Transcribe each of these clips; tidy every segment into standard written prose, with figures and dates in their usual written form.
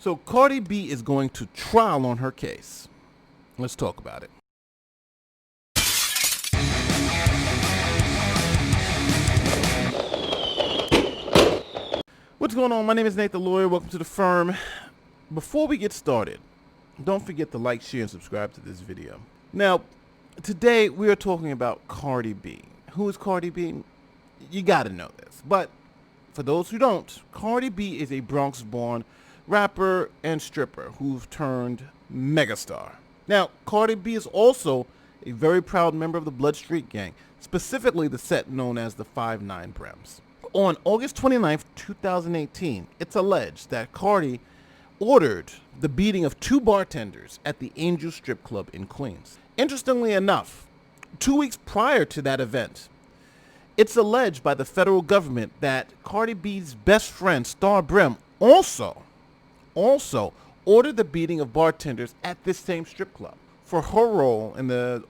So Cardi B is going to trial on her case. Let's talk about it. What's going on? My name is Nate the Lawyer. Welcome to the firm. Before we get started, don't forget to like, share, and subscribe to this video. Now, today we are talking about Cardi B. Who is Cardi B? You gotta know this. But for those who don't, Cardi B is a Bronx-born rapper and stripper who've turned megastar. Now, Cardi B is also a very proud member of the Blood Street Gang, specifically the set known as the 5'9" Brems. On August 29th, 2018, it's alleged that Cardi ordered the beating of two bartenders at the Angel Strip Club in Queens. Interestingly enough, 2 weeks prior to that event, it's alleged by the federal government that Cardi B's best friend, Star Brem, also ordered the beating of bartenders at this same strip club. For her role in the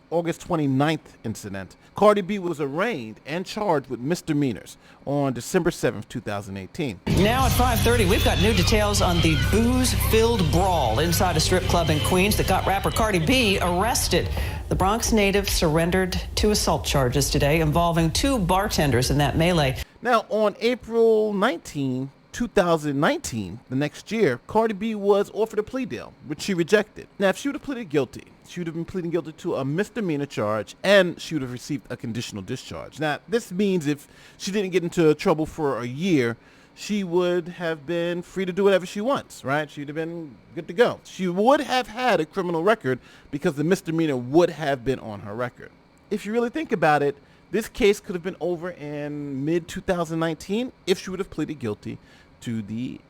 August 29th incident, Cardi B was arraigned and charged with misdemeanors on December 7th, 2018. Now at 5:30, we've got new details on the booze-filled brawl inside a strip club in Queens that got rapper Cardi B arrested. The Bronx native surrendered to assault charges today involving two bartenders in that melee. Now, on April 19, 2019, the next year, Cardi B was offered a plea deal, which she rejected. Now, if she would have pleaded guilty, she would have been pleading guilty to a misdemeanor charge, and she would have received a conditional discharge. Now, this means if she didn't get into trouble for a year, she would have been free to do whatever she wants, right? She'd have been good to go. She would have had a criminal record because the misdemeanor would have been on her record. If you really think about it, this case could have been over in mid-2019 if she would have pleaded guilty to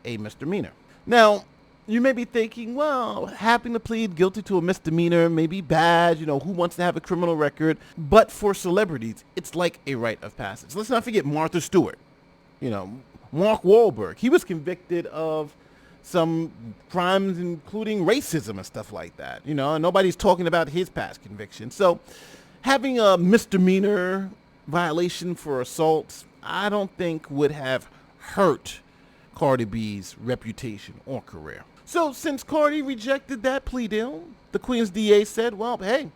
a misdemeanor. Now, you may be thinking, well, having to plead guilty to a misdemeanor may be bad. You know, who wants to have a criminal record? But for celebrities, it's like a rite of passage. Let's not forget Martha Stewart. You know, Mark Wahlberg. He was convicted of some crimes, including racism and stuff like that. You know, and nobody's talking about his past convictions. So having a misdemeanor violation for assault, I don't think would have hurt Cardi B's reputation or career. So since Cardi rejected that plea deal, the Queens DA said, well, hey,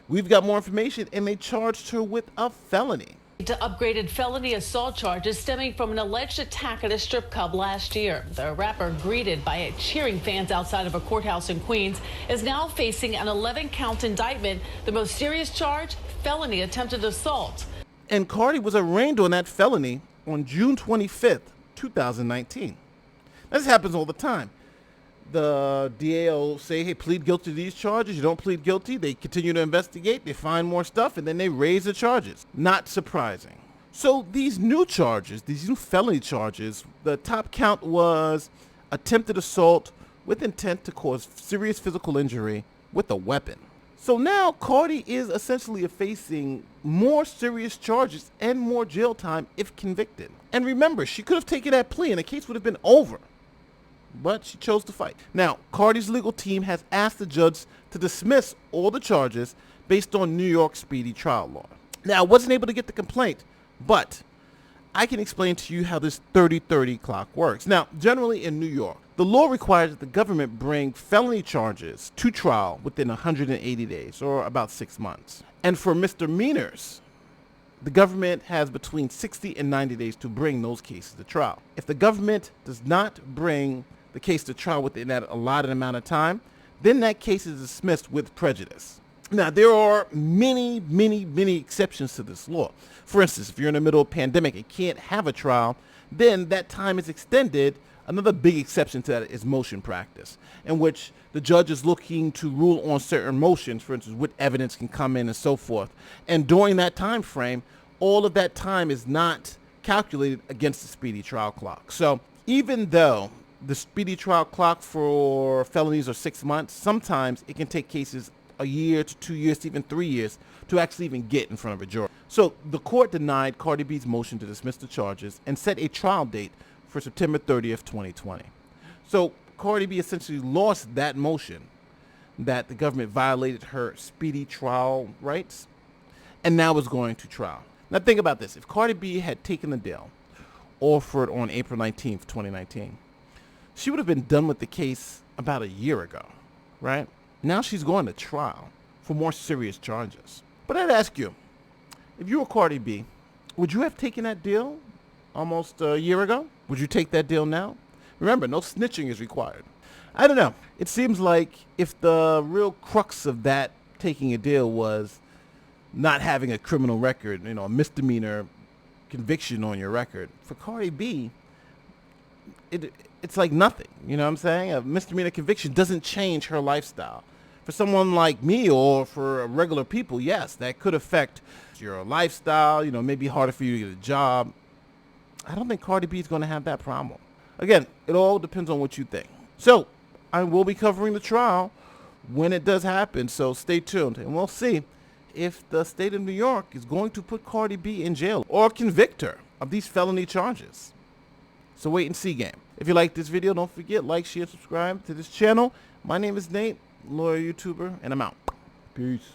we've got more information, and they charged her with a felony. To upgraded felony assault charges stemming from an alleged attack at a strip club last year. The rapper, greeted by cheering fans outside of a courthouse in Queens, is now facing an 11-count indictment. The most serious charge, felony attempted assault. And Cardi was arraigned on that felony on June 25th, 2019. This happens all the time. The DA will say, hey, plead guilty to these charges. You don't plead guilty. They continue to investigate. They find more stuff, and then they raise the charges. Not surprising. So these new charges, these new felony charges, the top count was attempted assault with intent to cause serious physical injury with a weapon. So now Cardi is essentially facing more serious charges and more jail time if convicted. And remember, she could have taken that plea and the case would have been over. But she chose to fight. Now, Cardi's legal team has asked the judge to dismiss all the charges based on New York Speedy Trial Law. Now, I wasn't able to get the complaint, but I can explain to you how this 30-30 clock works. Now, generally in New York, the law requires that the government bring felony charges to trial within 180 days, or about 6 months. And for misdemeanors, the government has between 60 and 90 days to bring those cases to trial. If the government does not bring the case to trial within that allotted amount of time, then that case is dismissed with prejudice. Now, there are many exceptions to this law. For instance, if you're in the middle of a pandemic and can't have a trial, then that time is extended. Another big exception to that is motion practice, in which the judge is looking to rule on certain motions, for instance, what evidence can come in and so forth. And during that time frame, all of that time is not calculated against the speedy trial clock. So even though the speedy trial clock for felonies are 6 months, sometimes it can take cases a year to 2 years to even 3 years to actually even get in front of a jury. So the court denied Cardi B's motion to dismiss the charges and set a trial date for September 30th, 2020. So Cardi B essentially lost that motion that the government violated her speedy trial rights and now is going to trial. Now think about this. If Cardi B had taken the deal offered on April 19th, 2019, She would have been done with the case about a year ago, right? Now she's going to trial for more serious charges. But I'd ask you, if you were Cardi B, would you have taken that deal almost a year ago? Would you take that deal now? Remember, no snitching is required. I don't know. It seems like if the real crux of that taking a deal was not having a criminal record, a misdemeanor conviction on your record, for Cardi B, it's like nothing. You know what I'm saying? A misdemeanor conviction doesn't change her lifestyle. For someone like me or for regular people, yes, that could affect your lifestyle. Maybe harder for you to get a job. I don't think Cardi B is going to have that problem. Again, it all depends on what you think. So I will be covering the trial when it does happen, so stay tuned. And we'll see if the state of New York is going to put Cardi B in jail or convict her of these felony charges. So wait and see, game. If you like this video, don't forget, like, share, subscribe to this channel. My name is Nate, lawyer, YouTuber, and I'm out. Peace.